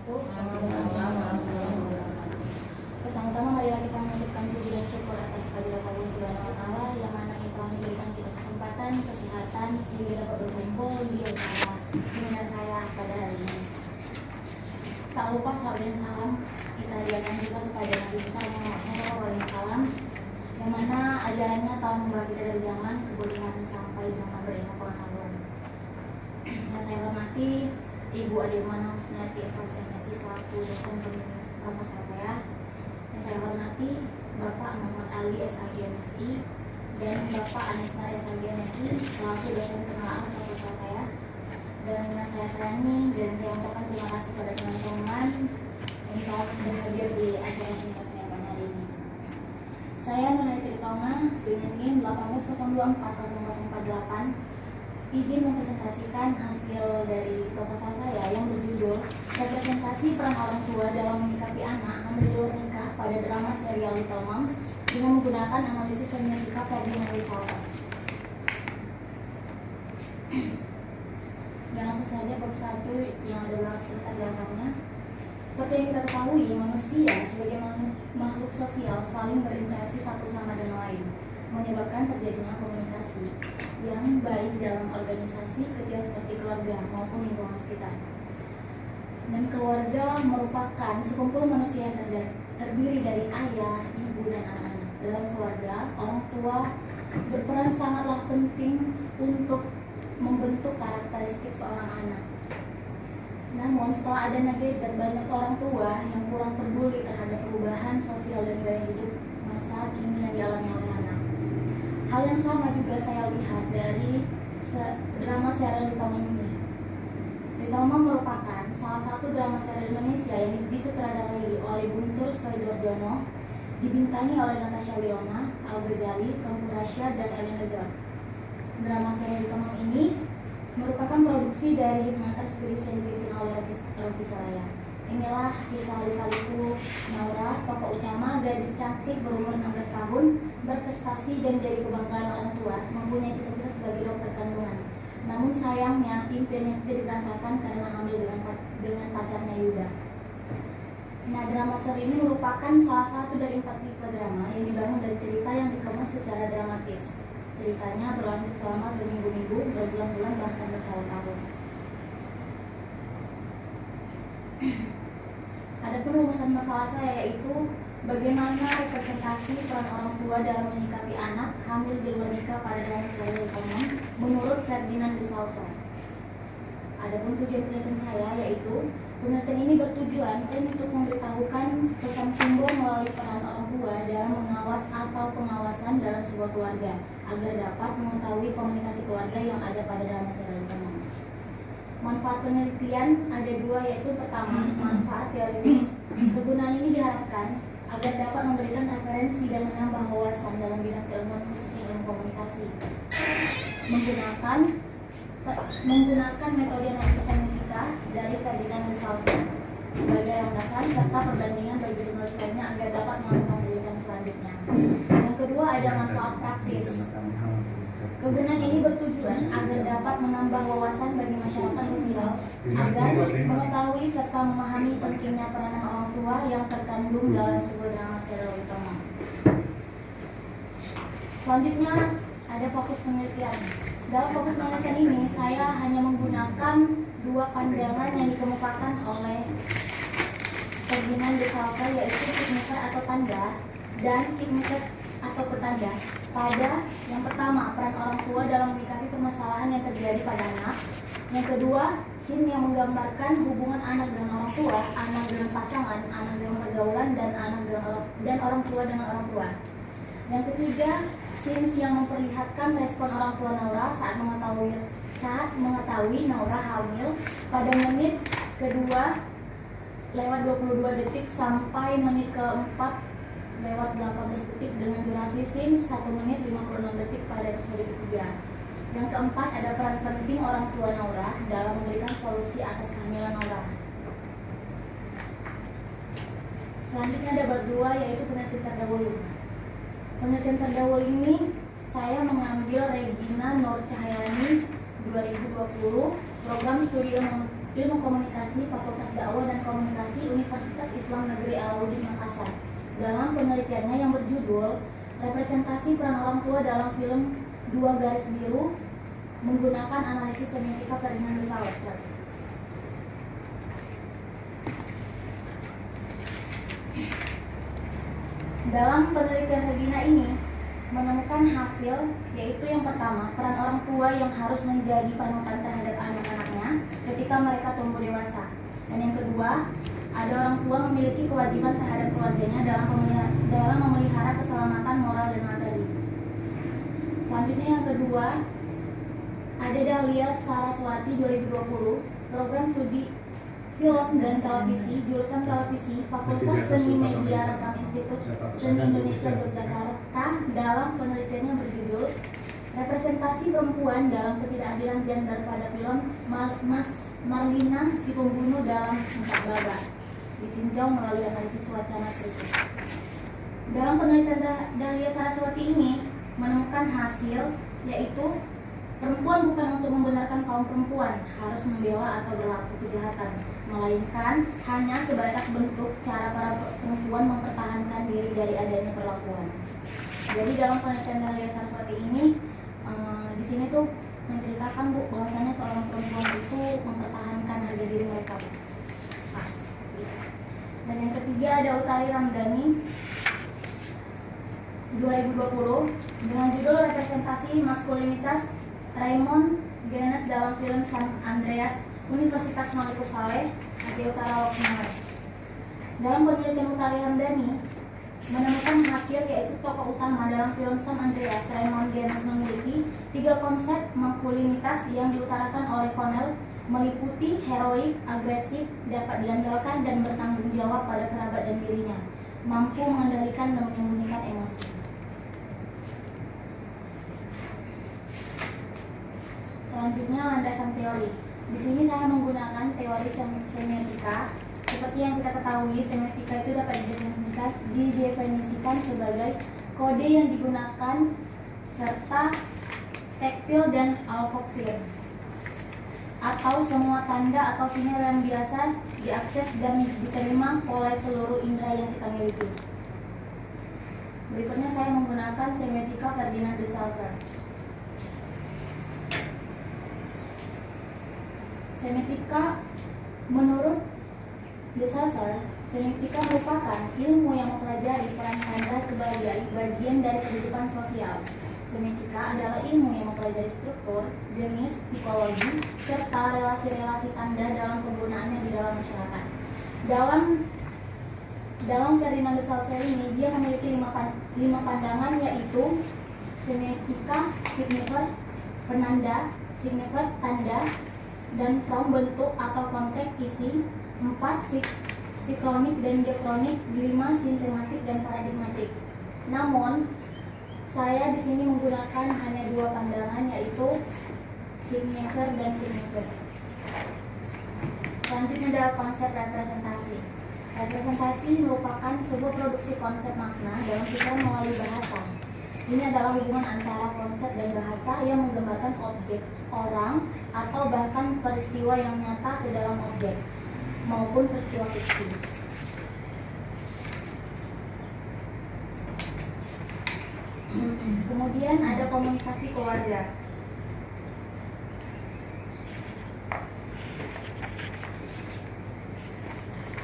wabarakatuh. Pertama-tama marilah kita mengucapkan puji dan syukur atas kehadirat Allah Subhanahu wa taala yang mana yang telah memberikan kita kesempatan, kesehatan sehingga dapat berkumpul di acara seminar saya pada hari ini. Tak lupa salam dan salam kita hadiahkan juga kepada Nabi Muhammad SAW yang mana ajarannya telah membawa kita dari zaman kebodohan sampai zaman berilmu pengetahuan. Yang saya hormati Ibu Adelmana Husniati SLCMSI selaku dosen pembimbing proposal saya. Yang saya hormati Bapak Muhammad Ali SAGMSI dan Bapak Anismar SAGMSI selaku dosen penelaah proposal saya. Dan yang saya sayangi dan saya ucapkan terima kasih kepada teman-teman yang telah berhadir di acara seminar saya pada hari ini. Saya Nurhayati Tonga dengan NIM 180240048 izin mempresentasikan hasil dari proposal saya yang berjudul Representasi Peran Orang Tua dalam Menyikapi Anak Hamil di Luar Nikah pada Drama Serial Little Mom dengan menggunakan analisis semiotika Ferdinand de Saussure. Dan langsung saja bab 1 yang ada latar belakangnya. Seperti yang kita ketahui, manusia sebagai makhluk sosial saling berinteraksi satu sama dengan lain, menyebabkan terjadinya komunikasi yang baik dalam organisasi kecil seperti keluarga maupun lingkungan sekitar. Dan keluarga merupakan sekumpul manusia yang terdiri dari ayah, ibu, dan anak-anak. Dalam keluarga, orang tua berperan sangatlah penting untuk membentuk karakteristik seorang anak. Namun setelah adanya gadget, banyak orang tua yang kurang peduli terhadap perubahan sosial dan gaya hidup masa kini yang dialami oleh anak. Hal yang sama juga saya lihat dari drama serial Little Mom ini. Little Mom merupakan salah satu drama serial Indonesia yang disutradarai oleh Guntur Soedorjono, dibintangi oleh Natasha Wilona, Al Ghazali, Tengku Rasya, dan Elinazar. Drama serial Little Mom ini merupakan produksi dari Hikmatas Studios yang dipimpin oleh Rocky Soraya. Inilah kisah lika-liku Naura, tokoh utama, gadis cantik berumur 16 tahun, berprestasi dan jadi kebanggaan orang tua, mempunyai cita-cita sebagai dokter kandungan. Namun sayangnya impiannya jadi berantakan karena hamil dengan pacarnya Yuda. Nah, drama seri ini merupakan salah satu dari 4 tipe drama yang dibangun dari cerita yang dikemas secara dramatis. Ceritanya berlanjut selama berminggu-minggu, berbulan-bulan, bahkan bertahun-tahun. Adapun rumusan masalah saya yaitu bagaimana representasi peran orang tua dalam menyikapi anak hamil di luar nikah pada drama serial Little Mom menurut Ferdinand de Saussure. Adapun tujuan penelitian saya yaitu penelitian ini bertujuan untuk memberitahukan pesan simbol melalui peran orang tua dalam mengawas atau pengawasan dalam sebuah keluarga agar dapat mengetahui komunikasi keluarga yang ada pada drama serial Little Mom. Manfaat penelitian ada 2, yaitu pertama, manfaat teoritis. Kegunaan ini diharapkan agar dapat memberikan referensi dan menambah wawasan dalam bidang keilmuan khususnya ilmu komunikasi. Menggunakan metode analisis semiotika dari Ferdinand de Saussure sebagai landasan serta perbandingan bagi jurnal lainnya agar dapat melakukan penelitian selanjutnya. Yang kedua ada manfaat praktis. Kegunaan ini bertujuan agar dapat menambah wawasan bagi masyarakat sosial agar mengetahui serta memahami pentingnya peranan orang tua yang terkandung dalam sebuah drama serial Little Mom. Selanjutnya ada fokus penelitian. Dalam fokus penelitian ini saya hanya menggunakan 2 pandangan yang dikemukakan oleh Ferdinand de Saussure, yaitu signifier atau tanda dan signifier atau petanda. Pada yang pertama, peran orang tua dalam menyikapi permasalahan yang terjadi pada anak. Yang kedua, scene yang menggambarkan hubungan anak dengan orang tua, anak dengan pasangan, anak dengan pergaulan, dan orang tua dengan orang tua. Yang ketiga, scene yang memperlihatkan respon orang tua Naura saat mengetahui Naura hamil pada menit kedua lewat 22 detik sampai menit keempat lewat 18 detik dengan durasi scene 1 menit 56 detik pada episode ketiga. Yang keempat ada peran penting orang tua Naura dalam memberikan solusi atas kehamilan Naura. Selanjutnya ada bab 2 yaitu penelitian terdahulu. Penelitian terdahulu ini saya mengambil Regina Nur Cahyani 2020 program studi Ilmu Komunikasi, Fakultas Dakwah dan Komunikasi Universitas Islam Negeri Alauddin Makassar. Dalam penelitiannya yang berjudul Representasi Peran Orang Tua dalam Film Dua Garis Biru menggunakan analisis semiotika Ferdinand de Saussure. Dalam penelitian Regina ini menemukan hasil, yaitu yang pertama, peran orang tua yang harus menjadi panutan terhadap anak-anaknya ketika mereka tumbuh dewasa. Dan yang kedua, ada orang tua memiliki kewajiban terhadap keluarganya dalam memelihara keselamatan moral dan materi. Selanjutnya yang kedua, ada Dahlia Saraswati 2020, program studi film dan televisi, jurusan televisi, Fakultas Seni Media Rekam Institut Seni Indonesia Yogyakarta. Dalam penelitiannya berjudul Representasi Perempuan dalam Ketidakadilan Gender pada film Marlina si Pembunuh dalam 4 babak, ditinjau melalui analisis wacana kritis. Dalam penelitian Dahlia Saraswati ini menemukan hasil, yaitu perempuan bukan untuk membenarkan kaum perempuan harus membela atau berlaku kejahatan, melainkan hanya sebatas bentuk cara para perempuan mempertahankan diri dari adanya perlakuan. Jadi dalam penelitian Dahlia Saraswati ini di sini tuh menceritakan Bu bahwasanya seorang perempuan itu mempertahankan harga diri mereka. Dan yang ketiga ada Utari Ramdhani 2020 dengan judul Representasi Maskulinitas Raymond Genes dalam film San Andreas Universitas Maliku Saleh, Aceh Utara Waktu. Dalam penelitian Utari Ramdhani menemukan hasil, yaitu tokoh utama dalam film San Andreas, Raymond Genes, memiliki 3 konsep maskulinitas yang diutarakan oleh Connell, meliputi heroik, agresif, dapat diandalkan, dan bertanggung jawab pada kerabat dan dirinya, mampu mengendalikan dan menyembunyikan emosi. Selanjutnya landasan teori. Di sini saya menggunakan teori semiotika. Seperti yang kita ketahui, semiotika itu dapat didefinisikan sebagai kode yang digunakan serta taktil dan olfaktif, atau semua tanda atau sinyal yang biasa diakses dan diterima oleh seluruh indera yang kita miliki. Berikutnya saya menggunakan semiotika Ferdinand de Saussure. Semiotika menurut de Saussure, semiotika merupakan ilmu yang mempelajari peran tanda sebagai bagian dari kehidupan sosial. Semiotika adalah ilmu yang mempelajari struktur, jenis, tipologi, serta relasi-relasi tanda dalam penggunaannya di dalam masyarakat. Dalam Ferdinand de Saussure ini, dia memiliki 5 pandangan, yaitu semiotika, signifier, penanda, signifier, tanda, dan from, bentuk atau konteks, isi, 4 siklonik dan diakronik, 5 sinematik dan paradigmatik. Namun saya di sini menggunakan hanya 2 pandangan, yaitu signifier dan signifier. Selanjutnya adalah konsep representasi. Representasi merupakan sebuah produksi konsep makna dalam pikiran melalui bahasa. Ini adalah hubungan antara konsep dan bahasa yang menggambarkan objek, orang, atau bahkan peristiwa yang nyata ke dalam objek maupun peristiwa fiksi. Kemudian ada komunikasi keluarga.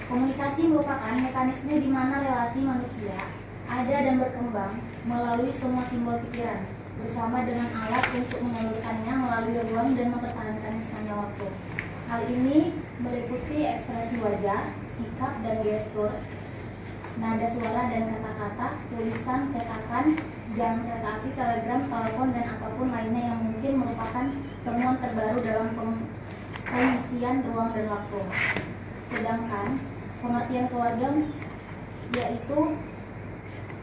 Komunikasi merupakan mekanisme di mana relasi manusia ada dan berkembang melalui semua simbol pikiran, bersama dengan alat untuk menyalurkannya melalui ruang dan mempertahankannya sepanjang waktu. Hal ini meliputi ekspresi wajah, sikap dan gestur, nada suara dan kata-kata, tulisan, cetakan, jalan kereta api, telegram, telepon, dan apapun lainnya yang mungkin merupakan temuan terbaru dalam pengisian ruang dan waktu. Sedangkan pengertian keluarga yaitu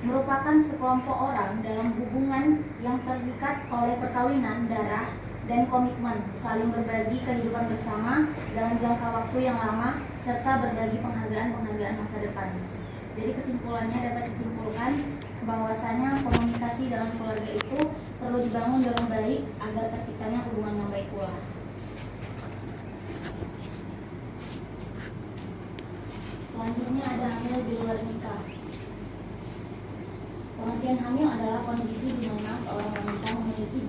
merupakan sekelompok orang dalam hubungan yang terikat oleh perkawinan darah dan komitmen, saling berbagi kehidupan bersama dalam jangka waktu yang lama, serta berbagi penghargaan masa depan. Jadi kesimpulannya dapat disimpulkan bahwasanya komunikasi dalam keluarga itu perlu dibangun dengan baik agar terciptanya hubungan yang baik pula. hamil di luar nikah. Pengertian hamil adalah kondisi di mana seorang wanita memiliki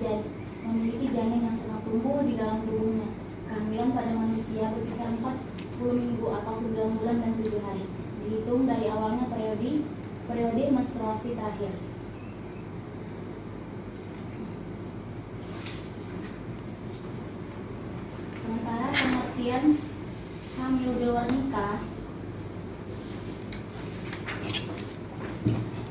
janin yang sedang tumbuh di dalam tubuhnya. Kehamilan pada manusia berkisar 40 minggu atau 9 bulan dan 7 hari, dihitung dari awalnya periode menstruasi terakhir. Sementara pengertian hamil di luar nikah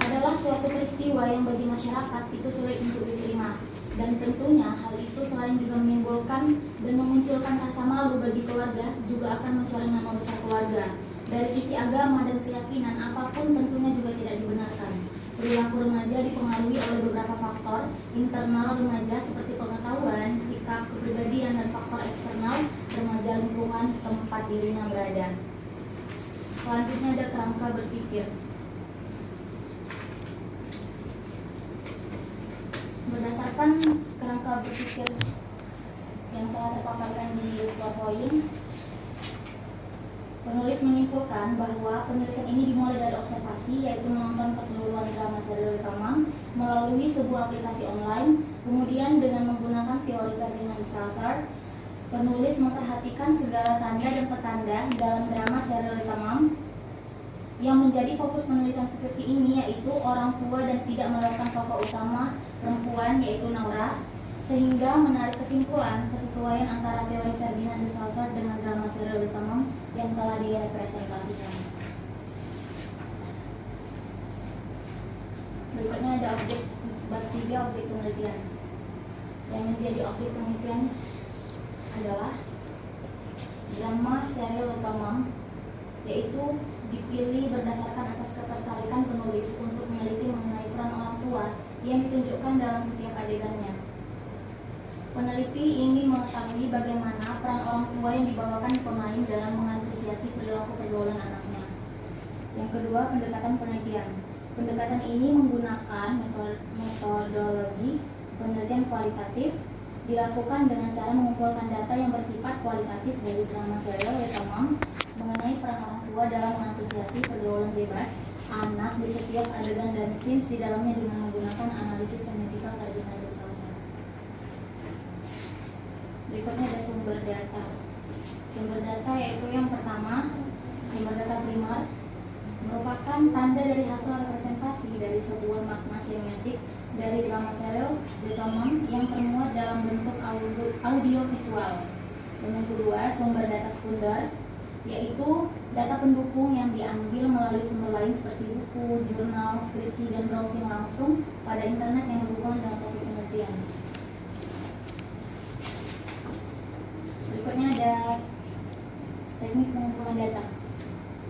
adalah suatu peristiwa yang bagi masyarakat itu sulit untuk diterima, dan tentunya hal itu selain juga menimbulkan dan memunculkan rasa malu bagi keluarga, juga akan mencoreng nama besar keluarga. Dari sisi agama dan keyakinan apapun tentunya juga tidak dibenarkan. Perilaku remaja dipengaruhi oleh beberapa faktor internal remaja seperti pengetahuan, sikap, kepribadian, dan faktor eksternal remaja lingkungan tempat dirinya berada. Selanjutnya ada kerangka berpikir. Berdasarkan kerangka berpikir yang telah terpaparkan di PowerPoint, penulis menyimpulkan bahwa penelitian ini dimulai dari observasi, yaitu menonton keseluruhan drama serial Tamam melalui sebuah aplikasi online. Kemudian dengan menggunakan teori Ferdinand de Saussure, penulis memperhatikan segala tanda dan petanda dalam drama serial Tamam. Yang menjadi fokus penelitian skripsi ini yaitu orang tua dan tidak melakukan tokoh utama perempuan, yaitu Naura, sehingga menarik kesimpulan kesesuaian antara teori Ferdinand de Saussure dengan drama serial Tamam yang telah direpresentasikan. Berikutnya ada bab 3 objek penelitian. Yang menjadi objek penelitian adalah drama serial Tamam, yaitu dipilih berdasarkan atas ketertarikan penulis untuk meneliti mengenai peran orang tua yang ditunjukkan dalam setiap adegannya. Peneliti ingin mengetahui bagaimana peran orang tua yang dibawakan pemain dalam mengantusiasi perilaku pergaulan anaknya. Yang kedua, pendekatan penelitian. Pendekatan ini menggunakan metodologi penelitian kualitatif, dilakukan dengan cara mengumpulkan data yang bersifat kualitatif dari drama serial Tamam mengenai peran orang tua dalam mengantusiasi pergaulan bebas anak di setiap adegan dan scenes di dalamnya dengan menggunakan analisis semiotika Ferdinand de Saussure. Berikutnya ada sumber data. Sumber data yaitu yang pertama, sumber data primer merupakan tanda dari hasil representasi dari sebuah makna semiotik dari drama serial Tamam yang termuat dalam bentuk audio visual. Dan yang kedua, sumber data sekunder, yaitu data pendukung yang diambil melalui sumber lain seperti buku, jurnal, skripsi, dan browsing langsung pada internet yang berhubungan dengan topik penelitian. Berikutnya ada teknik pengumpulan data.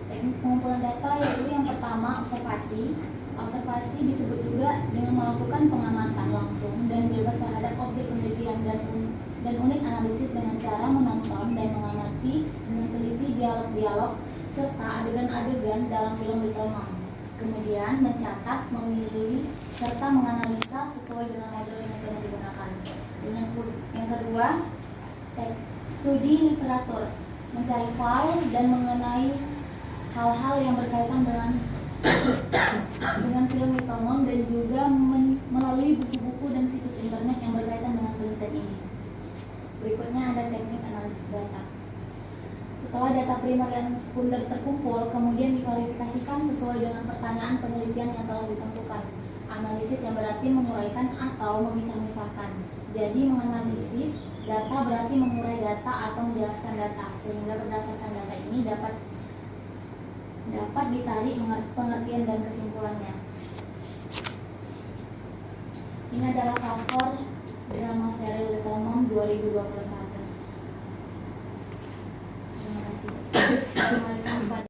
Teknik pengumpulan data yaitu yang pertama, observasi. Observasi disebut juga dengan melakukan pengamatan langsung dan bebas terhadap objek penelitian dan unit analisis dengan cara menonton dan mengamati dengan teliti dialog-dialog serta adegan-adegan dalam film Little Mom. Kemudian mencatat, memilih, serta menganalisa sesuai dengan model yang akan digunakan. Yang kedua, studi literatur, mencari file dan mengenai hal-hal yang berkaitan dengan film Little Mom dan juga melalui buku-buku dan situs internet yang berkaitan dengan penelitian ini. Berikutnya ada teknik analisis data. Setelah data primer dan sekunder terkumpul, kemudian diklarifikasikan sesuai dengan pertanyaan penelitian yang telah ditentukan. Analisis yang berarti menguraikan atau memisah-misahkan. Jadi menganalisis data berarti mengurai data atau menjelaskan data, sehingga berdasarkan data ini dapat ditarik pengertian dan kesimpulannya. Ini adalah cover drama serial Little Mom 2021. Terima kasih.